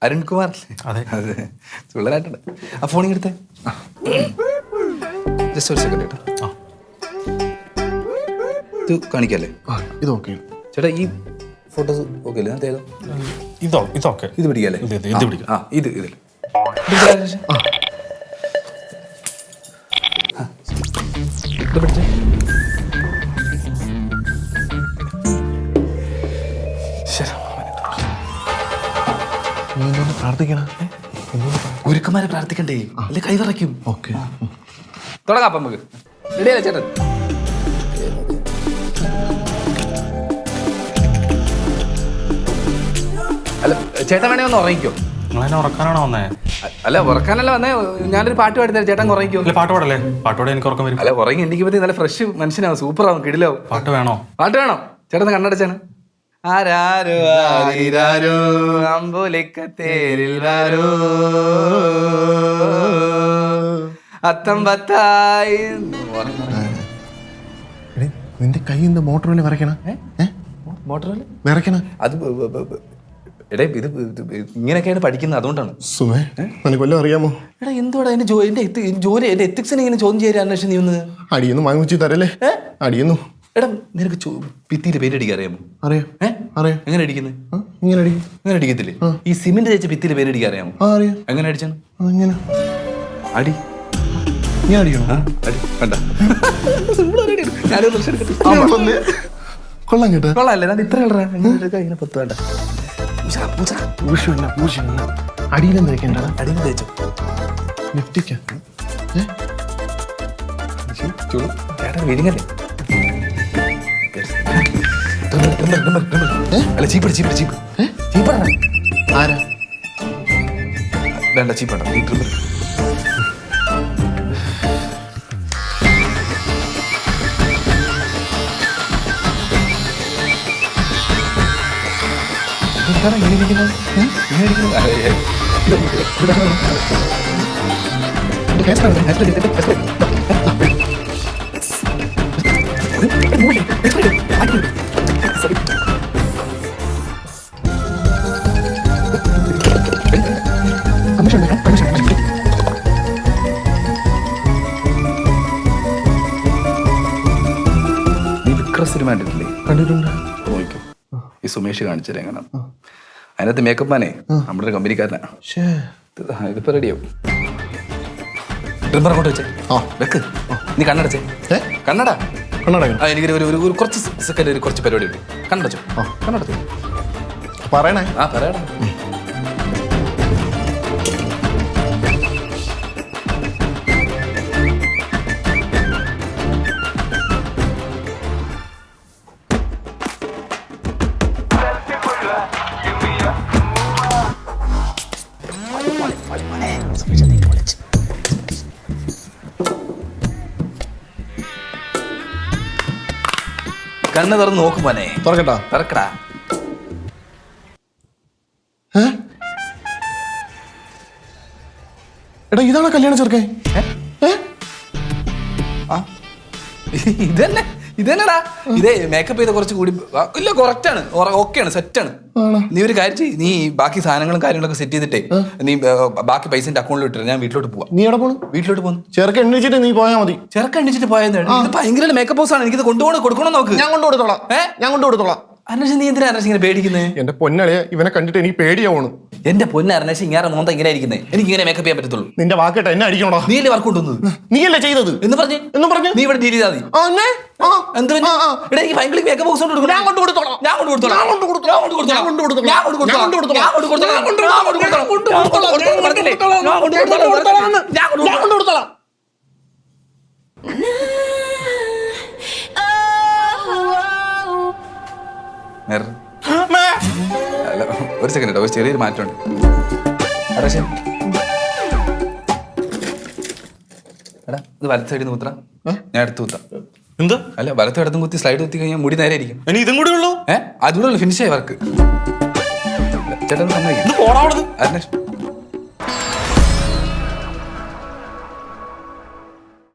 അരുൺകുമാർ അതെ അതെ ചുള്ളനായിട്ടുണ്ട്. ആ ഫോണിൽ എടുത്തേ. ജസ്റ്റ് ഒരു സെക്കൻഡ് കേട്ടോ. ഇത് കാണിക്കല്ലേ? ഇത് ഓക്കെ ചേട്ടാ. ഈ ഫോട്ടോസ് ഓക്കെ അല്ലേ? ഇതൊക്കെ ഇത് പിടിക്കല്ലേ? ഇത് പിടിക്കാം. ആ ഇത് ഇതിൽ ഇത് പിടിച്ചേ. പ്രാർത്ഥിക്കണം. ഗുരുക്കന്മാരെ പ്രാർത്ഥിക്കണ്ടേ? അല്ലെ കൈവറയ്ക്കും. ഓക്കെ തുടങ്ങാം അപ്പം നമുക്ക്. റെഡിയല്ലേ ചേട്ടൻ? അല്ല ചേട്ടൻ വേണേ ഒന്ന് ഉറങ്ങിക്കോ. നിങ്ങളെന്നെ ഉറക്കാനാണോ വന്നേ? അല്ല ഉറക്കാനല്ല വന്നേ. ഞാനൊരു പാട്ട് പാടിത്തരാം, ചേട്ടൻ ഉറങ്ങിക്കോ. പാട്ട് പാടല്ലേ? പാട്ടോടെ എനിക്ക് ഉറക്കം വരും. അല്ല ഉറങ്ങി എണീക്കുമ്പോ നല്ല ഫ്രഷ് മനുഷ്യനാവും, സൂപ്പറാവും, കിടിലാവും. പാട്ട് വേണോ? പാട്ട് വേണം. ചേട്ടൻ കണ്ണടച്ചാണ്. ആരാരോ ആരിരാരോ അമ്പുലിക്കത്തേരിൽ ആരോ അത്തം പത്തായി. നിന്റെ കൈ എന്ത് മോട്ടോറിൽ വിറയ്ക്കണ? മോട്ടോറിൽ വിറയ്ക്കണ? അത് എടേ ഇത് ഇങ്ങനെയൊക്കെയാണ് പഠിക്കുന്നത്, അതുകൊണ്ടാണ്. സുമേ നിനക്ക് വല്ലതും അറിയാമോ? എടാ എന്തുവാടാ എന്റെ ജോലി എന്റെ എത്തിക്സിനെ ഇങ്ങനെ ചോദ്യം ചെയ്യാൻ അന്വേഷണം നീ ഒന്ന്. അടിയൊന്നും വാങ്ങിച്ചു തരല്ലേ? അടിയൊന്നും. എടാ നിനക്ക് ഭിത്തിയിലെ പേരടിക്കാൻ അറിയാമോ? അറിയാം. അറിയാം. എങ്ങനെ അടിക്കുന്നത്? ഇങ്ങനെ അടിക്കും. എങ്ങനെ അടിക്കത്തില്ലേ? ഈ സിമെന്റ് തേച്ച ഭിത്തിയിലെ പേരടിക്കാൻ അറിയാമോ? അറിയാം. എങ്ങനെ അടിച്ചാണ്? ഇങ്ങനെ അടി. ഞാൻ അടിക്കണോ? അടി വേണ്ട. ഞാനൊരു ദൃശ്യം എടുക്കട്ടെ. കൊള്ളാം കേട്ടോ. കൊള്ളാല്ലേ? ഞാൻ ഇത്ര കളറാ ഇങ്ങനെ പത്ത് വേണ്ട. അടിയിലും തേക്കണ്ട. അടിയിൽ തേച്ചോ? ലിഫ്റ്റിക്ക ചേട്ടാ വിരിങ്ങല്ലേ? അല്ല ചീപ്പട ചീപ്പട ചീപ്പ് ചീപ്പട. ആരാ? വേണ്ട ചീപ്പട. ഈ ട്രിമ്മർ ഇങ്ങനെ ഇരിക്കുന്നത്. ഇങ്ങനെ ഇരിക്കുന്നത്. നീ വിക്രം സിനിമ കണ്ടിട്ടില്ലേ? കണ്ടിട്ടുണ്ട്. നോക്കൂ, ഈ സുമേഷ് കാണിച്ചത് എങ്ങനെ. അതിനകത്ത് മേക്കപ്പ് മാനേ നമ്മുടെ ഒരു കമ്പനിക്കാരനാ. ഇതിപ്പോ റെഡിയാവും. ട്രിമ്മർ അങ്ങോട്ട് വെച്ചേ. വെക്ക്. നീ കണ്ണടച്ചേ. കണ്ണട എനിക്കൊരു ഒരു കുറച്ച് സെക്കൻഡ് ഒരു കുറച്ച് പരിപാടി ഉണ്ട്. കണ്ണടച്ചോ? കണ്ണടച്ചോ? പറയണേ. പറയണേ. കണ്ണ് തുറന്ന് നോക്കും മോനെ. തുറക്കട്ടാ? തുറക്കടാ. എടാ ഇതാണോ കല്യാണ ചെറുക്കൻ? ഇതന്നെ ഇതന്നെടാ. ഇതേ മേക്കപ്പ് ചെയ്ത കുറച്ച് കൂടി ഇല്ല, കറക്റ്റാണ്, ഓക്കെയാണ്, സെറ്റാണ്. നീ ഒരു കാര്യം ചെയ്യ്, നീ ബാക്കി സാധനങ്ങളും കാര്യങ്ങളൊക്കെ സെറ്റ് ചെയ്തിട്ടേ നീ ബാക്കി പൈസ എന്റെ അക്കൗണ്ടിൽ ഇട്ടിട്ട് ഞാൻ വീട്ടിലോട്ട് പോവാം. നീ എവിടെ പോണു? വീട്ടിലോട്ട് പോകുന്നു. ചെറുക്കൻ എണ്ണിച്ചിട്ട് നീ പോയാൽ മതി. ചെറുക്കൻ എണ്ണിച്ചിട്ട് പോയത് ഇത് ഭയങ്കര മേക്കപ്പ് ഹൗസ് ആണ്. എനിക്കിത് കൊടുക്കണം നോക്ക്. ഞാൻ കൊണ്ടു കൊടുത്തോളാം. അനേഷ് നീ എന്തിനാ അനേഷ് ഇങ്ങനെ പേടിക്കുന്നത്? എന്റെ പൊന്നളിയെ ഇവനെ കണ്ടിട്ട് എനിക്ക് പേടിയാവണം. എന്റെ പൊന്ന അനേഷ് ഇങ്ങനെ മോന്ത ഇങ്ങനെ ഇരിക്കുന്നത്. എനിക്ക് ഇങ്ങനെ മേക്കപ്പ് ചെയ്യാൻ പറ്റത്തുള്ളൂ. നിന്റെ വാക്കേട്ട എന്നെ അടിക്കണോടാ. നീ അല്ലേ വർക്ക് കൊണ്ടുവന്നത്? നീയല്ലേ ചെയ്തത് എന്ന് പറഞ്ഞു നീ ഇവിടെ ഡീൽ ചെയ്താൽ മതി. എനിക്ക് ഭയങ്കര മേക്കപ്പ് ഹൗസ് ഞാൻ കൊണ്ടു കൊടുത്തോളാം. അല്ല ഒരു സെക്കൻഡ്, ഒരു ചെറിയൊരു മാറ്റമുണ്ട്. എടാ ഇത് വലത്ത് സൈഡിൽ നിന്ന് കുത്തറ, ഞാൻ എടുത്ത് കുത്താം. എന്ത്? അല്ല വലത്തും ഇടത്തും കുത്തി സ്ലൈഡ് കുത്തി കഴിഞ്ഞാൽ മുടി നേരെ ഇരിക്കും. ഇതും കൂടെ ഉള്ളൂ. അതുകൂടെ ഉള്ളു ഫിനിഷ് ആയി വർക്ക്. ചേട്ടൻ സമ്മതിക്കും. പോടാ. അനേഷ്